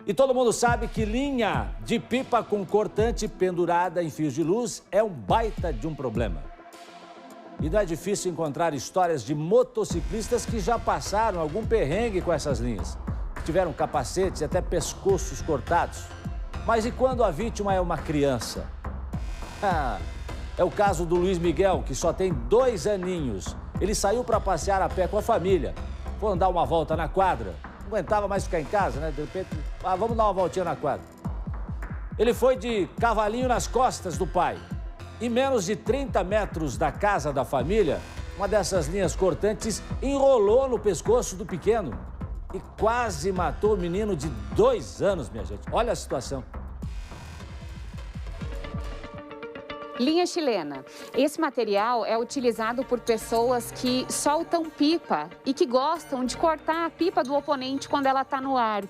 E todo mundo sabe que linha de pipa com cortante pendurada em fios de luz é um baita de um problema. E não é difícil encontrar histórias de motociclistas que já passaram algum perrengue com essas linhas. Tiveram capacetes e até pescoços cortados. Mas e quando a vítima é uma criança? É o caso do Luiz Miguel, que só tem 2 aninhos. Ele saiu para passear a pé com a família. Foi dar uma volta na quadra. Não aguentava mais ficar em casa, né? De repente, vamos dar uma voltinha na quadra. Ele foi de cavalinho nas costas do pai. Em menos de 30 metros da casa da família, uma dessas linhas cortantes enrolou no pescoço do pequeno e quase matou o menino de 2 anos, minha gente. Olha a situação. Linha chilena. Esse material é utilizado por pessoas que soltam pipa e que gostam de cortar a pipa do oponente quando ela está no ar.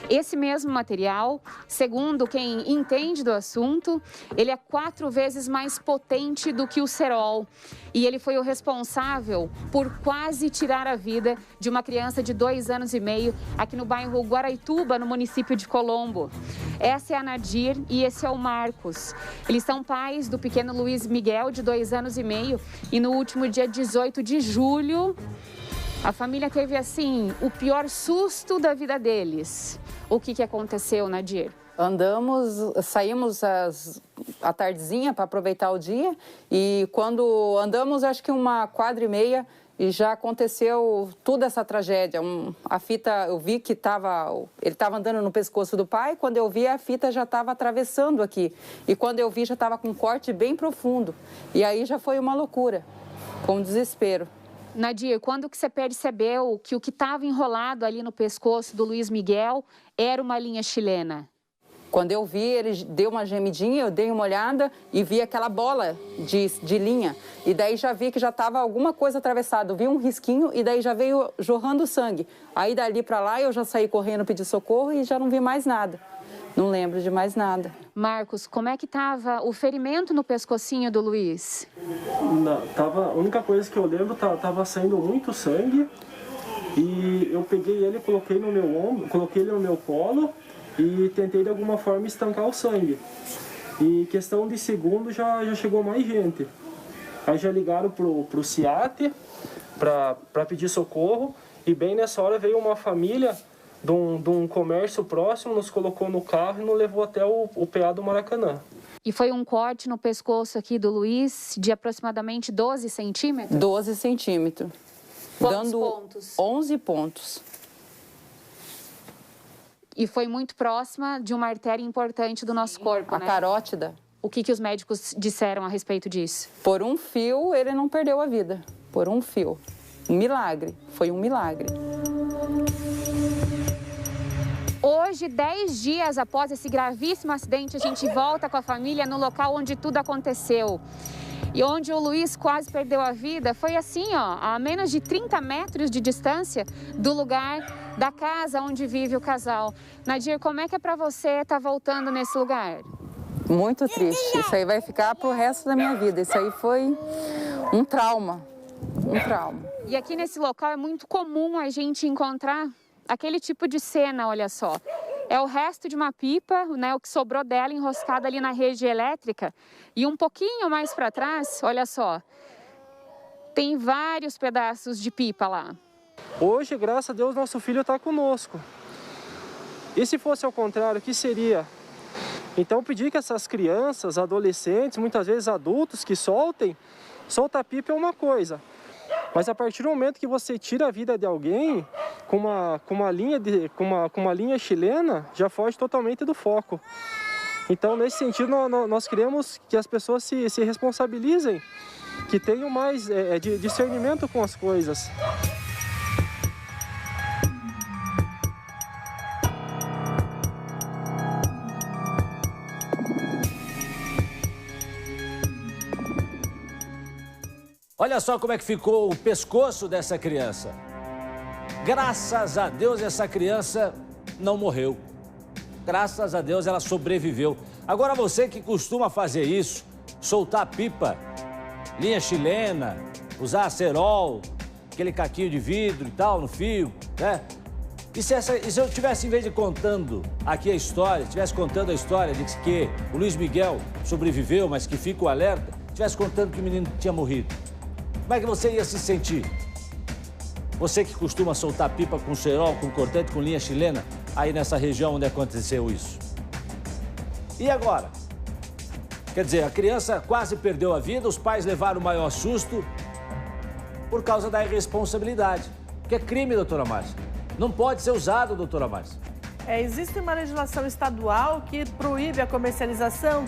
Esse mesmo material, segundo quem entende do assunto, ele é 4 vezes mais potente do que o cerol. E ele foi o responsável por quase tirar a vida de uma criança de 2 anos e meio aqui no bairro Guaraituba, no município de Colombo. Essa é a Nadir e esse é o Marcos. Eles são pais do pequeno Luiz Miguel, de 2 anos e meio. E no último dia 18 de julho, a família teve, assim, o pior susto da vida deles. O que aconteceu, Nadir? Saímos à tardezinha para aproveitar o dia e quando andamos, acho que 1,4 km e já aconteceu toda essa tragédia. A fita, eu vi que ele estava andando no pescoço do pai, quando eu vi a fita já estava atravessando aqui e quando eu vi já estava com um corte bem profundo e aí já foi uma loucura, com desespero. Nadir, quando que você percebeu que o que estava enrolado ali no pescoço do Luiz Miguel era uma linha chilena? Quando eu vi, ele deu uma gemidinha, eu dei uma olhada e vi aquela bola de linha. E daí já vi que já estava alguma coisa atravessada. Eu vi um risquinho e daí já veio jorrando sangue. Aí dali para lá eu já saí correndo, pedi socorro e já não vi mais nada. Não lembro de mais nada. Marcos, como é que estava o ferimento no pescocinho do Luiz? A única coisa que eu lembro, tava saindo muito sangue. E eu peguei ele, coloquei no meu ombro, coloquei ele no meu colo e tentei de alguma forma estancar o sangue. E questão de segundo já chegou mais gente. Aí já ligaram pro CIAT para pedir socorro. E bem nessa hora veio uma família de um comércio próximo, nos colocou no carro e nos levou até o PA do Maracanã. E foi um corte no pescoço aqui do Luiz de aproximadamente 12 centímetros? 12 centímetros. Quantos dando pontos? 11 pontos. E foi muito próxima de uma artéria importante do nosso corpo, né? A carótida. O que os médicos disseram a respeito disso? Por um fio, ele não perdeu a vida. Por um fio. Um milagre. Foi um milagre. Hoje, 10 dias após esse gravíssimo acidente, a gente volta com a família no local onde tudo aconteceu. E onde o Luiz quase perdeu a vida foi assim, ó, a menos de 30 metros de distância do lugar da casa onde vive o casal. Nadir, como é que é pra você estar voltando nesse lugar? Muito triste. Isso aí vai ficar pro resto da minha vida. Isso aí foi um trauma. Um trauma. E aqui nesse local é muito comum a gente encontrar aquele tipo de cena, olha só. É o resto de uma pipa, né, o que sobrou dela enroscada ali na rede elétrica. E um pouquinho mais para trás, olha só, tem vários pedaços de pipa lá. Hoje, graças a Deus, nosso filho está conosco. E se fosse ao contrário, o que seria? Então, pedir que essas crianças, adolescentes, muitas vezes adultos que soltar pipa é uma coisa. Mas a partir do momento que você tira a vida de alguém com uma linha chilena, já foge totalmente do foco. Então, nesse sentido, nós queremos que as pessoas se responsabilizem, que tenham mais discernimento com as coisas. Olha só como é que ficou o pescoço dessa criança. Graças a Deus essa criança não morreu. Graças a Deus ela sobreviveu. Agora você que costuma fazer isso, soltar pipa, linha chilena, usar cerol, aquele caquinho de vidro e tal no fio, né? E se eu tivesse, em vez de contando aqui a história, estivesse contando a história de que o Luiz Miguel sobreviveu, mas que fica o alerta, estivesse contando que o menino tinha morrido, como é que você ia se sentir? Você que costuma soltar pipa com cerol, com cortante, com linha chilena, aí nessa região onde aconteceu isso. E agora? Quer dizer, a criança quase perdeu a vida, os pais levaram o maior susto por causa da irresponsabilidade. Que é crime, doutora Márcia. Não pode ser usado, doutora Márcia. Existe uma legislação estadual que proíbe a comercialização,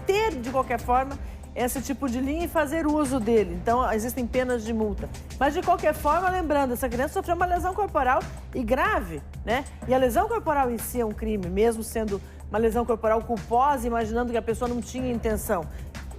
ter de qualquer forma esse tipo de linha e fazer uso dele. Então, existem penas de multa. Mas, de qualquer forma, lembrando, essa criança sofreu uma lesão corporal e grave, né? E a lesão corporal em si é um crime, mesmo sendo uma lesão corporal culposa, imaginando que a pessoa não tinha intenção.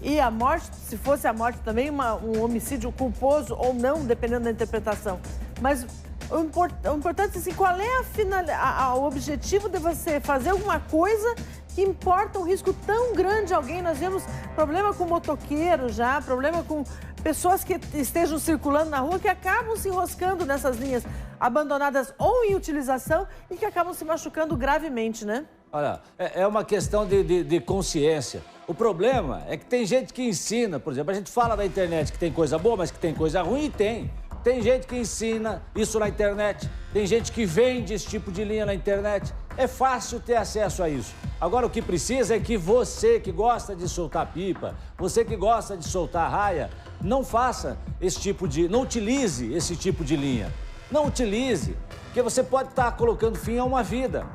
E a morte, se fosse a morte também, um homicídio culposo ou não, dependendo da interpretação. Mas o importante é assim, qual é o objetivo de você fazer alguma coisa que importa um risco tão grande a alguém. Nós vemos problema com motoqueiros já, problema com pessoas que estejam circulando na rua que acabam se enroscando nessas linhas abandonadas ou em utilização e que acabam se machucando gravemente, né? Olha, é uma questão de consciência. O problema é que tem gente que ensina, por exemplo, a gente fala na internet que tem coisa boa, mas que tem coisa ruim, e tem. Tem gente que ensina isso na internet, tem gente que vende esse tipo de linha na internet. É fácil ter acesso a isso. Agora, o que precisa é que você que gosta de soltar pipa, você que gosta de soltar raia, não faça esse tipo de... não utilize esse tipo de linha. Não utilize, porque você pode estar colocando fim a uma vida.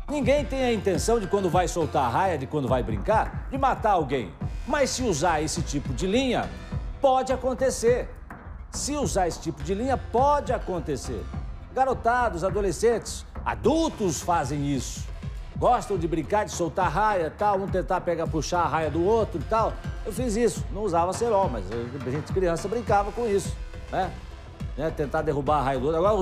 Ninguém tem a intenção de, quando vai soltar a raia, de quando vai brincar, de matar alguém. Mas se usar esse tipo de linha, pode acontecer. Se usar esse tipo de linha, pode acontecer. Garotados, adolescentes, adultos fazem isso. Gostam de brincar, de soltar raia e tal, um tentar puxar a raia do outro e tal. Eu fiz isso, não usava cerol, mas a gente criança brincava com isso, né? Tentar derrubar a raia do outro. Agora,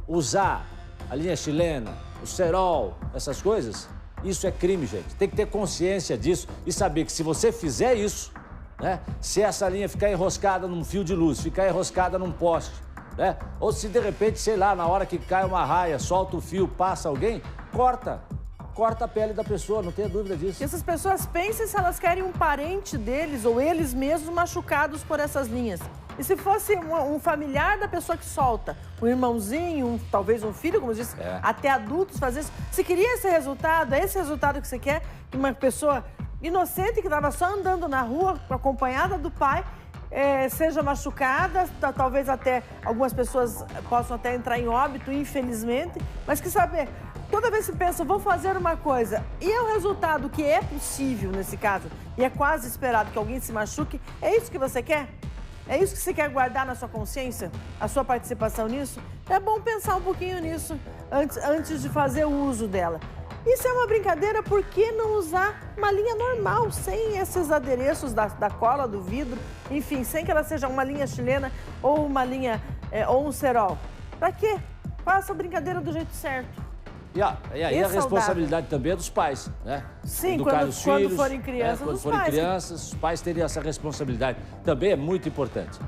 usar a linha chilena, o cerol, essas coisas, isso é crime, gente. Tem que ter consciência disso e saber que se você fizer isso, né, se essa linha ficar enroscada num fio de luz, ficar enroscada num poste, né, ou se de repente, sei lá, na hora que cai uma raia, solta o fio, passa alguém, corta a pele da pessoa, não tenha dúvida disso. E essas pessoas pensem se elas querem um parente deles ou eles mesmos machucados por essas linhas. E se fosse um familiar da pessoa que solta, um irmãozinho, talvez um filho, como eu disse, até adultos fazer isso. Se queria esse resultado, é esse resultado que você quer, que uma pessoa inocente que estava só andando na rua, acompanhada do pai, seja machucada, talvez até algumas pessoas possam até entrar em óbito, infelizmente, mas que saber, toda vez que pensa, vou fazer uma coisa, e é o resultado que é possível nesse caso, e é quase esperado que alguém se machuque, é isso que você quer? É isso que você quer guardar na sua consciência? A sua participação nisso? É bom pensar um pouquinho nisso antes de fazer o uso dela. E se é uma brincadeira, por que não usar uma linha normal, sem esses adereços da cola, do vidro, enfim, sem que ela seja uma linha chilena ou uma linha, ou um cerol? Pra quê? Faça a brincadeira do jeito certo. E aí a responsabilidade também é dos pais, né? Sim, educar os filhos, quando forem crianças, quando forem crianças, os pais teriam essa responsabilidade. Também é muito importante.